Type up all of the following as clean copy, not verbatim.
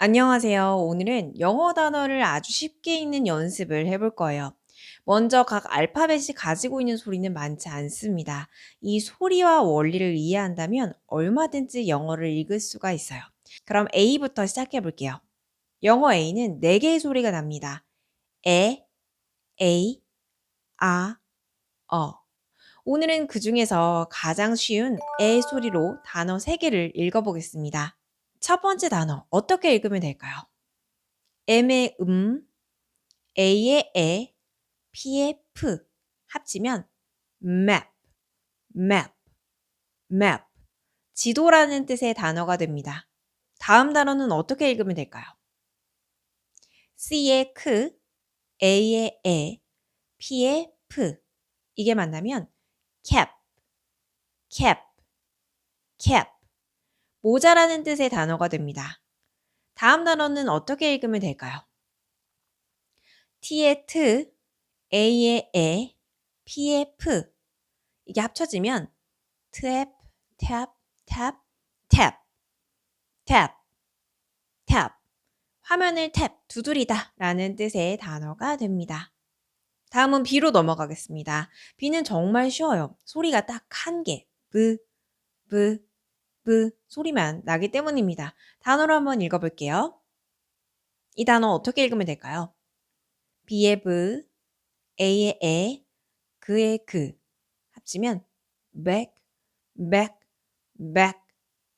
안녕하세요. 오늘은 영어 단어를 아주 쉽게 읽는 연습을 해볼 거예요. 먼저 각 알파벳이 가지고 있는 소리는 많지 않습니다. 이 소리와 원리를 이해한다면 얼마든지 영어를 읽을 수가 있어요. 그럼 A부터 시작해 볼게요. 영어 A는 4개의 소리가 납니다. 에, A, 아, 어. 오늘은 그 중에서 가장 쉬운 에 소리로 단어 3개를 읽어보겠습니다. 첫 번째 단어, 어떻게 읽으면 될까요? M의 A의 에, P의 프 합치면 map, map, map. 지도라는 뜻의 단어가 됩니다. 다음 단어는 어떻게 읽으면 될까요? C의 크, A의 에, P의 프. 이게 만나면 cap, cap, cap. 모자라는 뜻의 단어가 됩니다. 다음 단어는 어떻게 읽으면 될까요? T의 트, A의 에, P의 프. 이게 합쳐지면 tap, tap, tap, tap, tap, tap. 화면을 탭, 두드리다 라는 뜻의 단어가 됩니다. 다음은 B로 넘어가겠습니다. B는 정말 쉬워요. 소리가 딱 한 개, 브, 브, 브 소리만 나기 때문입니다. 단어로 한번 읽어볼게요. 이 단어 어떻게 읽으면 될까요? B의 브, A의 에, 그의 그 합치면 back, back, back,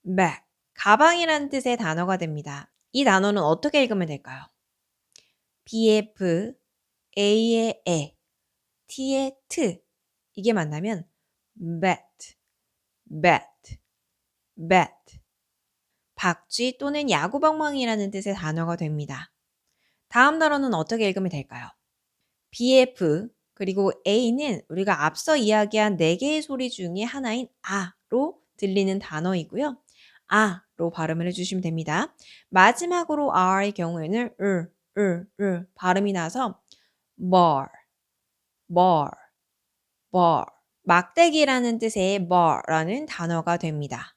back. 가방이라는 뜻의 단어가 됩니다. 이 단어는 어떻게 읽으면 될까요? B의 브, A의 에, T의 트. 이게 만나면 bat, bat, bat. 박쥐 또는 야구방망이라는 뜻의 단어가 됩니다. 다음 단어는 어떻게 읽으면 될까요? B의 브, 그리고 A는 우리가 앞서 이야기한 4개의 소리 중에 하나인 아로 들리는 단어이고요. 아로 발음을 해주시면 됩니다. 마지막으로 R의 경우에는 발음이 나서 bar, bar, bar. 막대기라는 뜻의 bar라는 단어가 됩니다.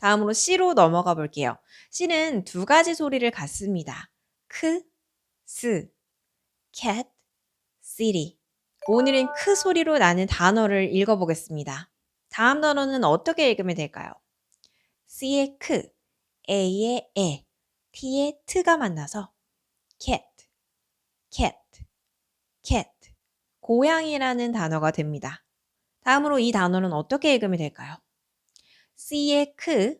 다음으로 C로 넘어가 볼게요. C는 2가지 소리를 갖습니다. 크, 스, cat, city. 오늘은 크 소리로 나는 단어를 읽어보겠습니다. 다음 단어는 어떻게 읽으면 될까요? C의 크, A의 에, T의 트가 만나서 cat, cat, cat. 고양이라는 단어가 됩니다. 다음으로 이 단어는 어떻게 읽으면 될까요? C의 크,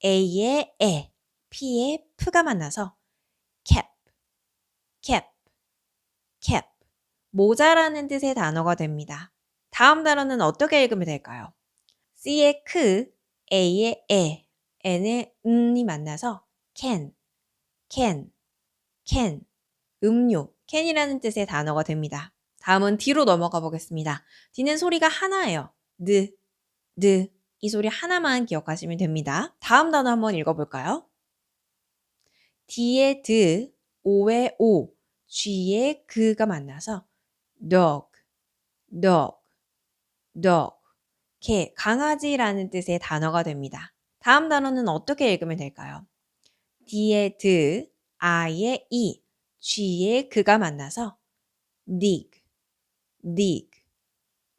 A의 에, P의 프가 만나서 cap, cap, cap. 모자라는 뜻의 단어가 됩니다. 다음 단어는 어떻게 읽으면 될까요? C의 크, A의 에, N의 이 만나서 can, can, can. 음료, can이라는 뜻의 단어가 됩니다. 다음은 D로 넘어가 보겠습니다. D는 소리가 하나예요. 느. 이 소리 하나만 기억하시면 됩니다. 다음 단어 한번 읽어볼까요? D의 드, O의 오, G의 그가 만나서 dog, dog, dog. 개, 강아지라는 뜻의 단어가 됩니다. 다음 단어는 어떻게 읽으면 될까요? D의 드, I의 이, G의 그가 만나서 dig, dig,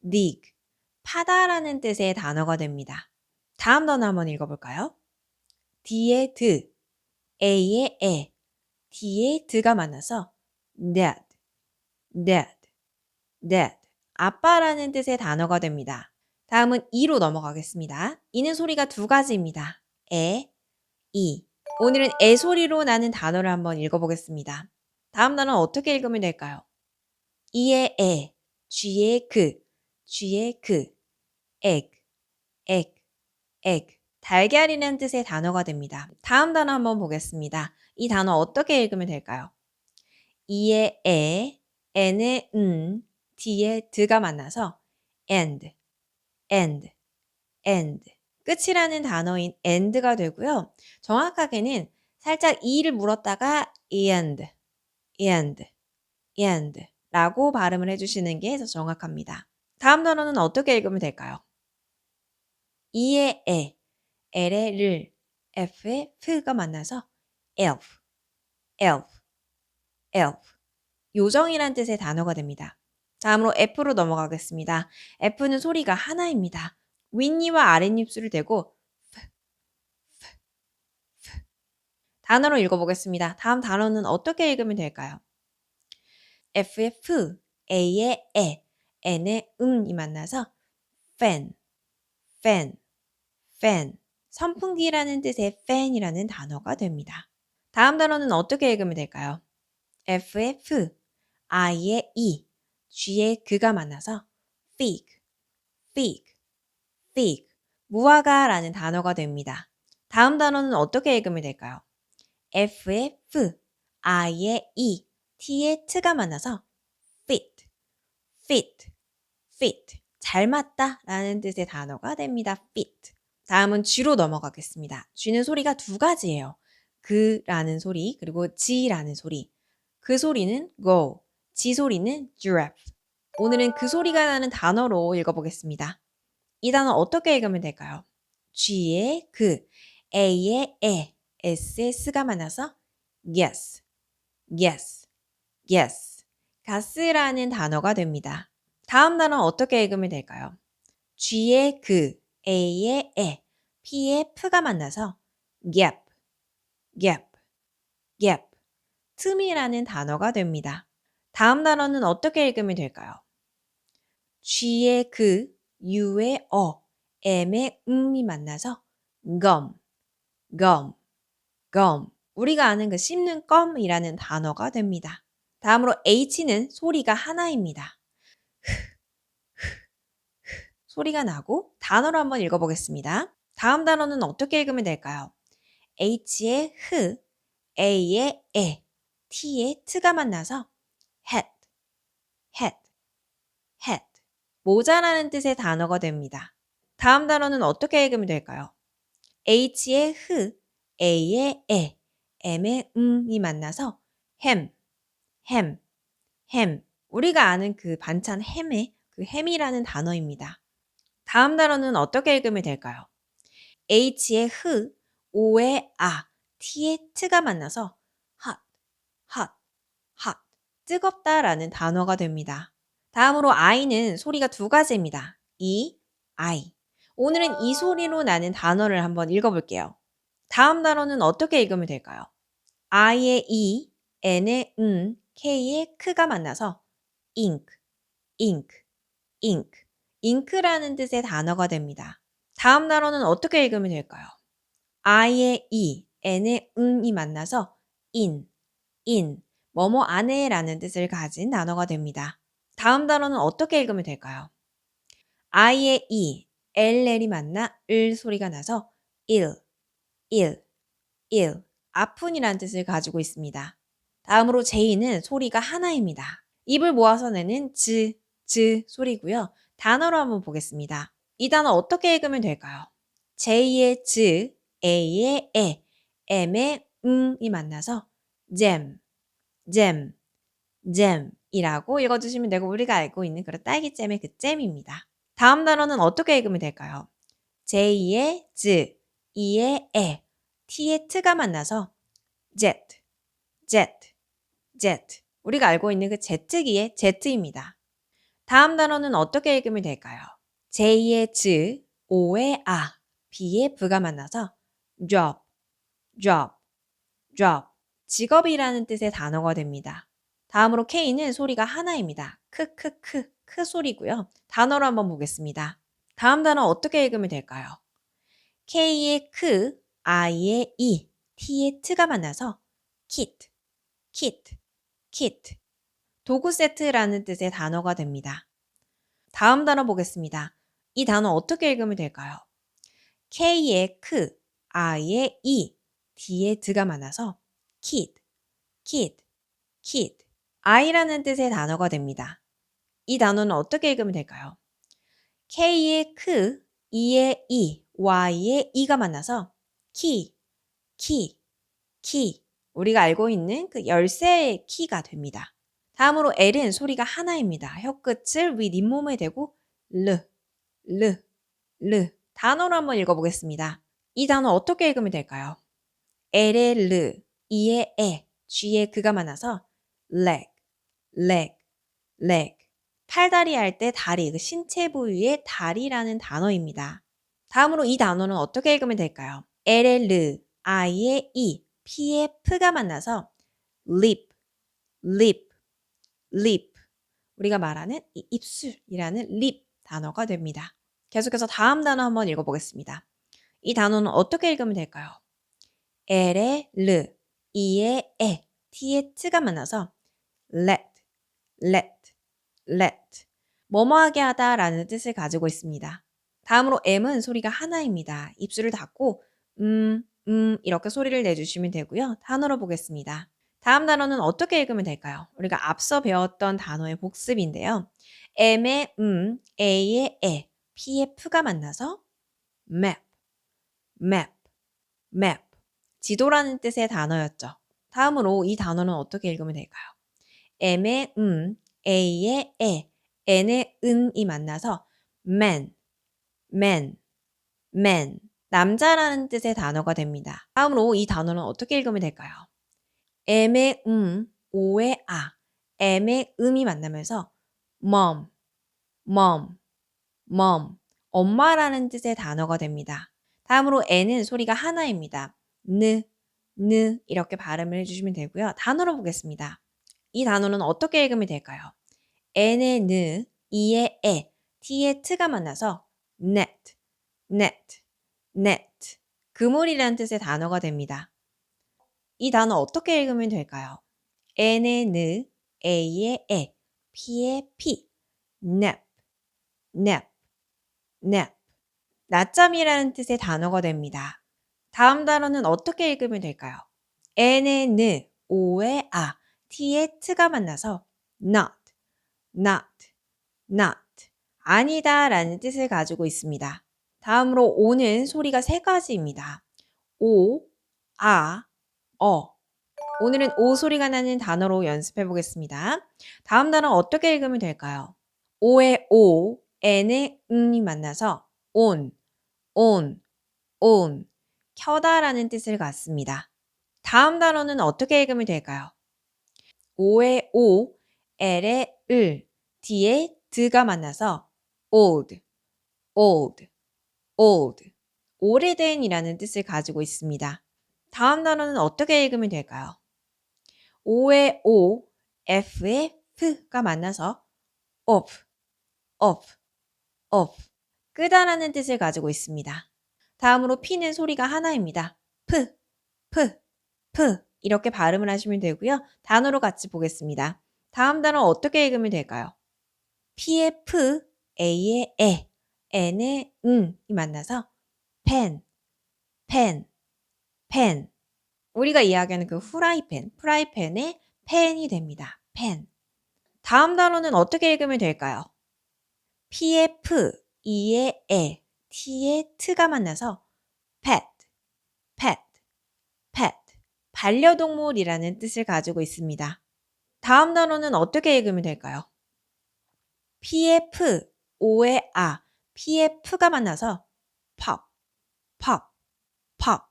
dig. 파다라는 뜻의 단어가 됩니다. 다음 단어 한번 읽어볼까요? D의 드, A의 에, D의 드가 만나서 dad, dad, dad. 아빠라는 뜻의 단어가 됩니다. 다음은 E로 넘어가겠습니다. E는 소리가 2가지입니다. 에, 이. 오늘은 에 소리로 나는 단어를 한번 읽어보겠습니다. 다음 단어는 어떻게 읽으면 될까요? E의 에, G의 그, G의 그, egg, egg, egg. 달걀이라는 뜻의 단어가 됩니다. 다음 단어 한번 보겠습니다. 이 단어 어떻게 읽으면 될까요? E의 에, N의 D의 드가 만나서 end, end, end. 끝이라는 단어인 end가 되고요. 정확하게는 살짝 e를 물었다가 end, end, end 라고 발음을 해주시는 게 더 정확합니다. 다음 단어는 어떻게 읽으면 될까요? E의 에, L의 를, F의 프가 만나서 elf, elf, elf. 요정이란 뜻의 단어가 됩니다. 다음으로 F로 넘어가겠습니다. F는 소리가 하나입니다. 윗니와 아랫입술을 대고 단어로 읽어보겠습니다. 다음 단어는 어떻게 읽으면 될까요? F의 F, A의 에, N의 이 만나서 fan, fan, fan. 선풍기라는 뜻의 fan이라는 단어가 됩니다. 다음 단어는 어떻게 읽으면 될까요? F의 F, I의 이, G의 그가 만나서 fig, fig, fig. 무화과라는 단어가 됩니다. 다음 단어는 어떻게 읽으면 될까요? F의 F, I의 이, T의 트가 만나서 fit, fit, fit. 잘 맞다 라는 뜻의 단어가 됩니다. fit. 다음은 G로 넘어가겠습니다. G는 소리가 두 가지예요. 그라는 소리 그리고 G라는 소리. 그 소리는 go, G 소리는 giraffe. 오늘은 그 소리가 나는 단어로 읽어보겠습니다. 이 단어 어떻게 읽으면 될까요? G의 그, A의 에, S의 스가 만나서 yes, yes, yes. 가스라는 단어가 됩니다. 다음 단어 어떻게 읽으면 될까요? G의 그, A의 에, P의 F가 만나서 gap, gap, gap. 틈이라는 단어가 됩니다. 다음 단어는 어떻게 읽으면 될까요? G의 그, U의 M의 이 만나서 gum, gum, gum. 우리가 아는 그 씹는 껌이라는 단어가 됩니다. 다음으로 H는 소리가 하나입니다. 소리가 나고 단어로 한번 읽어보겠습니다. 다음 단어는 어떻게 읽으면 될까요? H의 흐, A의 에, T의 트가 만나서 hat, hat, hat. 모자라는 뜻의 단어가 됩니다. 다음 단어는 어떻게 읽으면 될까요? H의 흐, A의 에, M의 이 만나서 ham, ham, ham. 우리가 아는 그 반찬 햄의 그 햄이라는 단어입니다. 다음 단어는 어떻게 읽으면 될까요? H의 흐, O의 아, T의 트가 만나서 hot, hot, hot. 뜨겁다라는 단어가 됩니다. 다음으로 I는 소리가 두 가지입니다. 이, I. 오늘은 이 소리로 나는 단어를 한번 읽어볼게요. 다음 단어는 어떻게 읽으면 될까요? I의 이, N의 K의 크가 만나서 ink, ink, ink. 잉크라는 뜻의 단어가 됩니다. 다음 단어는 어떻게 읽으면 될까요? I의 이, N의 이 만나서 in, 뭐뭐 안에라는 뜻을 가진 단어가 됩니다. 다음 단어는 어떻게 읽으면 될까요? I의 이, L이 만나 을 소리가 나서 ill, 아픈이라는 뜻을 가지고 있습니다. 다음으로 J는 소리가 하나입니다. 입을 모아서 내는 즈 소리고요. 단어로 한번 보겠습니다. 이 단어 어떻게 읽으면 될까요? J의 즈, A의 에, M의 이 만나서 jam, 이라고 읽어주시면 되고 우리가 알고 있는 그런 딸기잼의 그 잼입니다. 다음 단어는 어떻게 읽으면 될까요? J의 즈, E의 에, T의 트가 만나서 jet. 우리가 알고 있는 그 제트기의 Z입니다. 다음 단어는 어떻게 읽으면 될까요? J의 즈, O의 아, B의 B가 만나서 job. 직업이라는 뜻의 단어가 됩니다. 다음으로 K는 소리가 하나입니다. 크 소리고요. 단어로 한번 보겠습니다. 다음 단어 어떻게 읽으면 될까요? K의 크, I의 이, T의 트가 만나서 kit. 도구 세트라는 뜻의 단어가 됩니다. 다음 단어 보겠습니다. 이 단어 어떻게 읽으면 될까요? K의 크, I의 이, D의 드가 많아서 kid. I라는 뜻의 단어가 됩니다. 이 단어는 어떻게 읽으면 될까요? K의 크, E의 이, Y의 이가 만나서 key. 우리가 알고 있는 그 열쇠의 키가 됩니다. 다음으로 L은 소리가 하나입니다. 혀끝을 윗 잇몸에 대고 르. 단어로 한번 읽어보겠습니다. 이 단어 어떻게 읽으면 될까요? L의 르, E의 에, G에 그가 만나서 leg, leg, leg. 팔다리 할 때 다리, 그 신체 부위의 다리라는 단어입니다. 다음으로 이 단어는 어떻게 읽으면 될까요? L에 르, I에 이, P에 프가 만나서 lip, lip, lip. 우리가 말하는 이 입술이라는 lip 단어가 됩니다. 계속해서 다음 단어 한번 읽어보겠습니다. 이 단어는 어떻게 읽으면 될까요? L에 르, E에 에, T에 트가 만나서 let, let, let. 뭐뭐하게 하다 라는 뜻을 가지고 있습니다. 다음으로 M은 소리가 하나입니다. 입술을 닫고 이렇게 소리를 내주시면 되고요. 단어로 보겠습니다. 다음 단어는 어떻게 읽으면 될까요? 우리가 앞서 배웠던 단어의 복습인데요. M의 A의 에, P의 P가 만나서 map, map, map. 지도라는 뜻의 단어였죠. 다음으로 이 단어는 어떻게 읽으면 될까요? M의 A의 에, N의 은이 만나서 man, man, man. 남자라는 뜻의 단어가 됩니다. 다음으로 이 단어는 어떻게 읽으면 될까요? M의 O의 아, M의 이 만나면서 mom, mom, mom. 엄마라는 뜻의 단어가 됩니다. 다음으로 N은 소리가 하나입니다. 느 이렇게 발음을 해주시면 되고요. 단어로 보겠습니다. 이 단어는 어떻게 읽으면 될까요? N의 느, E의 에, T의 트가 만나서 net, net, net. 그물이라는 뜻의 단어가 됩니다. 이 단어 어떻게 읽으면 될까요? N의 느, A의 에, P의 피, nap, nap, nap. 낮잠이라는 뜻의 단어가 됩니다. 다음 단어는 어떻게 읽으면 될까요? N의 느, O의 아, T의 트가 만나서 not, not, not. 아니다 라는 뜻을 가지고 있습니다. 다음으로 O는 소리가 세 가지입니다. 오, 아, 어. 오늘은 오 소리가 나는 단어로 연습해 보겠습니다. 다음 단어 어떻게 읽으면 될까요? 오의 오, N의 이 만나서 on, on, on. 켜다라는 뜻을 갖습니다. 다음 단어는 어떻게 읽으면 될까요? 오의 오, L의 을, D의 드가 만나서 old, old, old. 오래된이라는 뜻을 가지고 있습니다. 다음 단어는 어떻게 읽으면 될까요? O의 O, F의 F가 만나서 off, off, off. 끄다라는 뜻을 가지고 있습니다. 다음으로 P는 소리가 하나입니다. P, P, P. 이렇게 발음을 하시면 되고요. 단어로 같이 보겠습니다. 다음 단어 어떻게 읽으면 될까요? P의 P, A의 에, N의 이 만나서 pen, pen, pen. 우리가 이야기하는 그 후라이팬, 프라이팬의 팬이 됩니다. 팬. 다음 단어는 어떻게 읽으면 될까요? P의 P, E의 에, T의 트가 만나서 pet, pet, pet. 반려동물이라는 뜻을 가지고 있습니다. 다음 단어는 어떻게 읽으면 될까요? P의 P, O의 아, P의 P가 만나서 pop, pop, pop.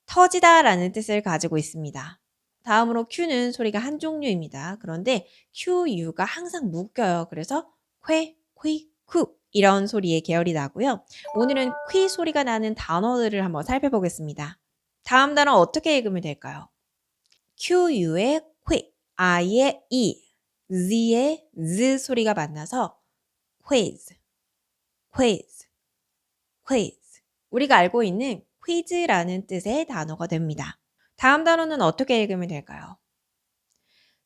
터지다 라는 뜻을 가지고 있습니다. 다음으로 Q는 소리가 한 종류입니다. 그런데 QU가 항상 묶여요. 그래서 쾌, 퀴, 쿠 이런 소리의 계열이 나고요. 오늘은 퀴 소리가 나는 단어들을 한번 살펴보겠습니다. 다음 단어 어떻게 읽으면 될까요? QU의 퀴, I의 이, Z의 Z 소리가 만나서 quiz, quiz, quiz. 우리가 알고 있는 퀴즈라는 뜻의 단어가 됩니다. 다음 단어는 어떻게 읽으면 될까요?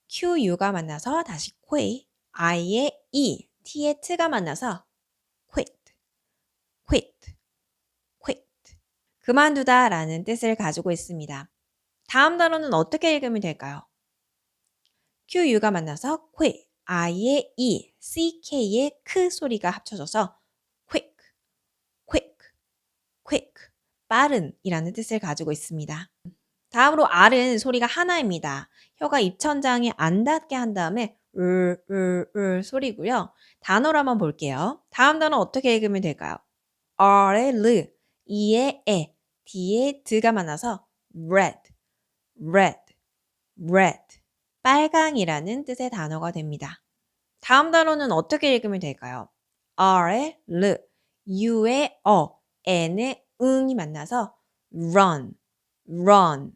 QU가 만나서 다시 퀴, I의 E, T의 트가 만나서 quit, quit, quit. 그만두다 라는 뜻을 가지고 있습니다. 다음 단어는 어떻게 읽으면 될까요? QU가 만나서 quit, I의 E, CK의 크 소리가 합쳐져서 quick, quick, quick. 빠른 이라는 뜻을 가지고 있습니다. 다음으로 R은 소리가 하나입니다. 혀가 입천장에 안 닿게 한 다음에 소리고요. 단어로 한번 볼게요. 다음 단어 어떻게 읽으면 될까요? R의 르, E의 에, D의 드가 만나서 red, red, red, 빨강이라는 뜻의 단어가 됩니다. 다음 단어는 어떻게 읽으면 될까요? R의 르, U의 어, N의 응이 만나서 run, run,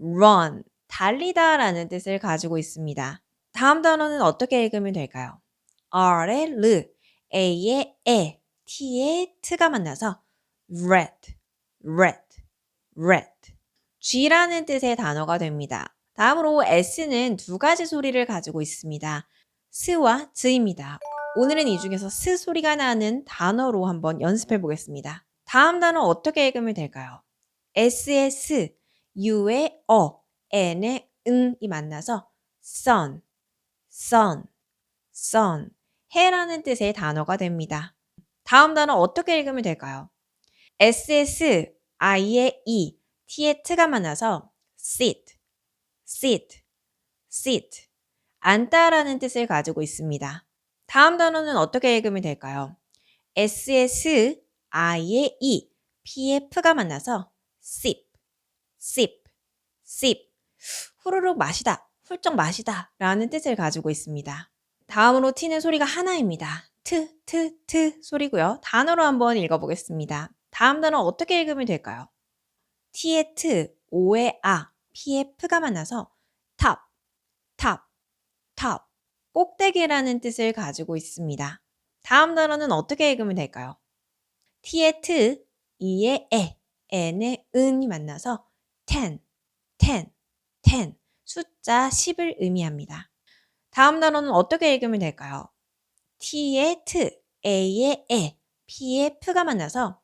run, 달리다 라는 뜻을 가지고 있습니다. 다음 단어는 어떻게 읽으면 될까요? R의 르, A의 에, T의 트가 만나서 red, red, red, G라는 뜻의 단어가 됩니다. 다음으로 S는 두 가지 소리를 가지고 있습니다. 스와 즈입니다. 오늘은 이 중에서 스 소리가 나는 단어로 한번 연습해 보겠습니다. 다음 단어 어떻게 읽으면 될까요? S의 스, U의 어, N의 응이 만나서 sun, sun, sun, 해라는 뜻의 단어가 됩니다. 다음 단어 어떻게 읽으면 될까요? S의 스, I의 이, T의 트가 만나서 sit, sit, sit, 앉다라는 뜻을 가지고 있습니다. 다음 단어는 어떻게 읽으면 될까요? S의 스, I의 이, P의 프가 만나서 sip, sip, sip, 후루룩 마시다, 훌쩍 마시다 라는 뜻을 가지고 있습니다. 다음으로 T는 소리가 하나입니다. 트 소리고요. 단어로 한번 읽어보겠습니다. 다음 단어 어떻게 읽으면 될까요? T의 트, O의 아, P의 프가 만나서 top, top, top, 꼭대기라는 뜻을 가지고 있습니다. 다음 단어는 어떻게 읽으면 될까요? T의 트, E의 에, N의 은이 만나서 ten, 숫자 10을 의미합니다. 다음 단어는 어떻게 읽으면 될까요? T의 트, A의 에, P의 프가 만나서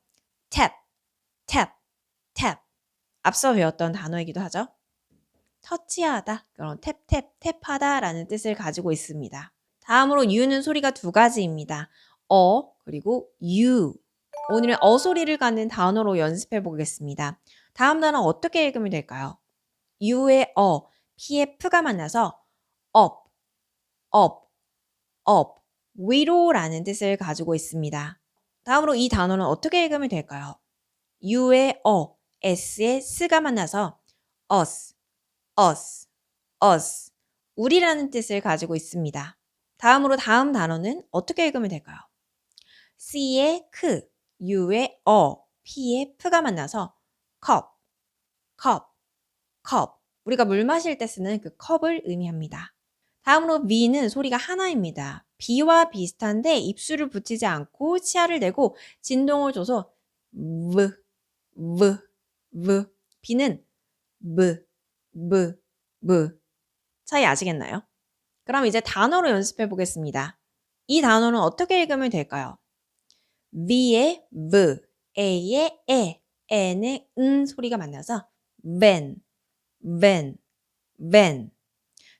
tap, tap. 앞서 배웠던 단어이기도 하죠. 터치하다, 그런 탭하다 라는 뜻을 가지고 있습니다. 다음으로 U는 소리가 두 가지입니다. 어, 그리고 U. 오늘은 어 소리를 갖는 단어로 연습해 보겠습니다. 다음 단어 어떻게 읽으면 될까요? U의 어, P의 F가 만나서 up, up, up, 위로라는 뜻을 가지고 있습니다. 다음으로 이 단어는 어떻게 읽으면 될까요? U의 어, S의 스가 만나서 us, us, 우리라는 뜻을 가지고 있습니다. 다음으로 다음 단어는 어떻게 읽으면 될까요? C의 크, U의 어, P의 프가 만나서 cup, 우리가 물 마실 때 쓰는 그 컵을 의미합니다. 다음으로 V는 소리가 하나입니다. B와 비슷한데 입술을 붙이지 않고 치아를 내고 진동을 줘서 V, B는 V. 차이 아시겠나요? 그럼 이제 단어로 연습해 보겠습니다. 이 단어는 어떻게 읽으면 될까요? V의 V, A의 에, N의 소리가 만나서 van.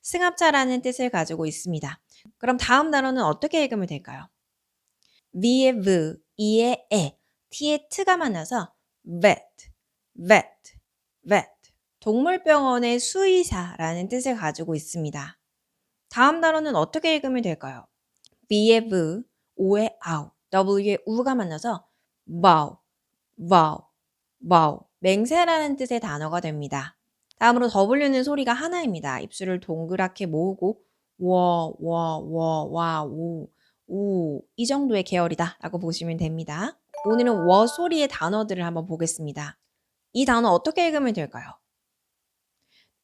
승합차라는 뜻을 가지고 있습니다. 그럼 다음 단어는 어떻게 읽으면 될까요? V의 V, E의 에, T의 트가 만나서 vet. 동물병원의 수의사라는 뜻을 가지고 있습니다. 다음 단어는 어떻게 읽으면 될까요? B의 V, O의 아우, W의 우가 만나서 bow. 맹세라는 뜻의 단어가 됩니다. 다음으로 W는 소리가 하나입니다. 입술을 동그랗게 모으고 우, 이 정도의 계열이다 라고 보시면 됩니다. 오늘은 워 소리의 단어들을 한번 보겠습니다. 이 단어 어떻게 읽으면 될까요?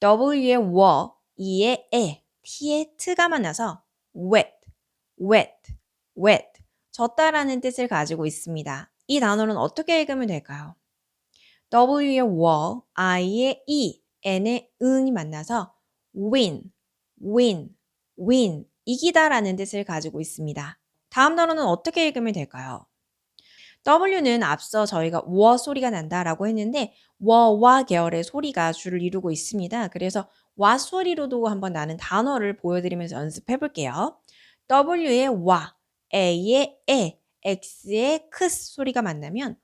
W의 워, E의 에, T의 트가 만나서 wet, 젖다라는 뜻을 가지고 있습니다. 이 단어는 어떻게 읽으면 될까요? W의 워, I의 이, N의 은이 만나서 win, 이기다라는 뜻을 가지고 있습니다. 다음 단어는 어떻게 읽으면 될까요? W는 앞서 저희가 워 소리가 난다라고 했는데 워와 계열의 소리가 주를 이루고 있습니다. 그래서 와 소리로도 한번 나는 단어를 보여드리면서 연습해 볼게요. W의 와, A의 에, X의 크스 소리가 만나면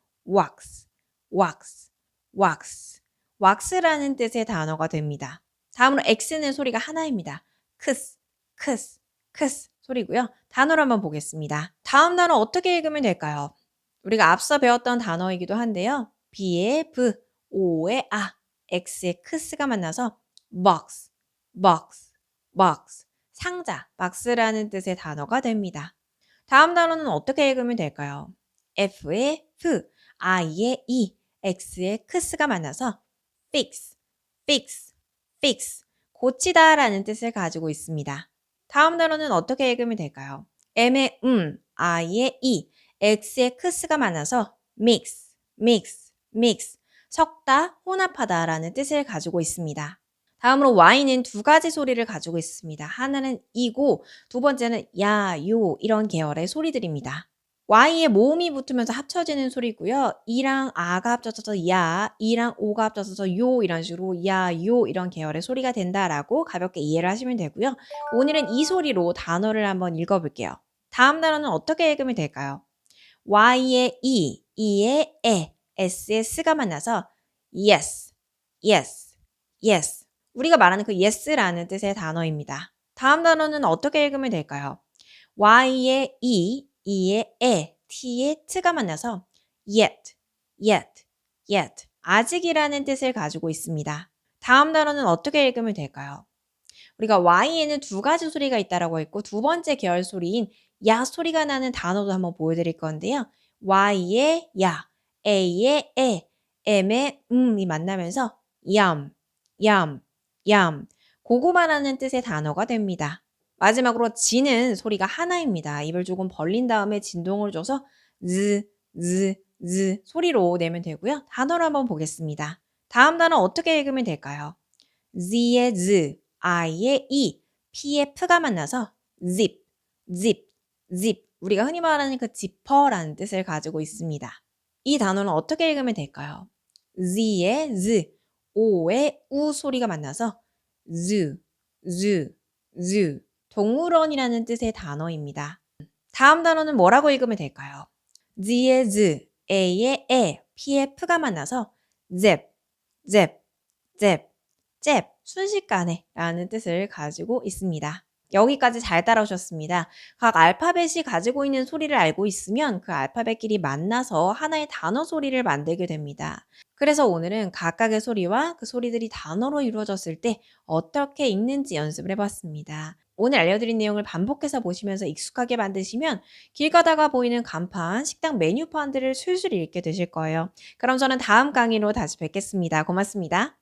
wax라는 뜻의 단어가 됩니다. 다음으로 X는 소리가 하나입니다. 크스 소리고요. 단어를 한번 보겠습니다. 다음 단어 어떻게 읽으면 될까요? 우리가 앞서 배웠던 단어이기도 한데요. B의 V, O의 아, X의 크스가 만나서 box. box, box, 상자, 박스라는 뜻의 단어가 됩니다. 다음 단어는 어떻게 읽으면 될까요? F의 F, I의 E, X의 X가 만나서 fix, fix, fix, 고치다 라는 뜻을 가지고 있습니다. 다음 단어는 어떻게 읽으면 될까요? M의 I의 E, X의 X가 만나서 mix, mix, mix, 섞다, 혼합하다 라는 뜻을 가지고 있습니다. 다음으로 Y는 두 가지 소리를 가지고 있습니다. 하나는 이고 두 번째는 야, 요 이런 계열의 소리들입니다. Y에 모음이 붙으면서 합쳐지는 소리고요. 이랑 아가 합쳐져서 야, 이랑 오가 합쳐져서 요 이런 식으로 야, 요 이런 계열의 소리가 된다라고 가볍게 이해를 하시면 되고요. 오늘은 이 소리로 단어를 한번 읽어볼게요. 다음 단어는 어떻게 읽으면 될까요? Y의 E, E의 에, S의 스가 만나서 yes, yes, yes. 우리가 말하는 그 yes라는 뜻의 단어입니다. 다음 단어는 어떻게 읽으면 될까요? Y의 E, E의 에, T의 t가 만나서 yet, yet, yet. 아직이라는 뜻을 가지고 있습니다. 다음 단어는 어떻게 읽으면 될까요? 우리가 Y에는 두 가지 소리가 있다라고 했고 두 번째 계열 소리인 야 소리가 나는 단어도 한번 보여드릴 건데요. Y의 야, A의 에, M의 이 만나면서 yum, yum, yum. 고구마라는 뜻의 단어가 됩니다. 마지막으로 지는 소리가 하나입니다. 입을 조금 벌린 다음에 진동을 줘서 z 소리로 내면 되고요. 단어를 한번 보겠습니다. 다음 단어 어떻게 읽으면 될까요? z의 z, i의 e, p의 p가 만나서 zip, zip, zip. 우리가 흔히 말하는 그 지퍼라는 뜻을 가지고 있습니다. 이 단어는 어떻게 읽으면 될까요? z의 z, o의 u 소리가 만나서 zoo, zoo, zoo. 동물원이라는 뜻의 단어입니다. 다음 단어는 뭐라고 읽으면 될까요? z의 z, a의 에, p의 p가 만나서 zip, zip, zip, zip, 순식간에 라는 뜻을 가지고 있습니다. 여기까지 잘 따라오셨습니다. 각 알파벳이 가지고 있는 소리를 알고 있으면 그 알파벳끼리 만나서 하나의 단어 소리를 만들게 됩니다. 그래서 오늘은 각각의 소리와 그 소리들이 단어로 이루어졌을 때 어떻게 읽는지 연습을 해봤습니다. 오늘 알려드린 내용을 반복해서 보시면서 익숙하게 만드시면 길 가다가 보이는 간판, 식당 메뉴판들을 술술 읽게 되실 거예요. 그럼 저는 다음 강의로 다시 뵙겠습니다. 고맙습니다.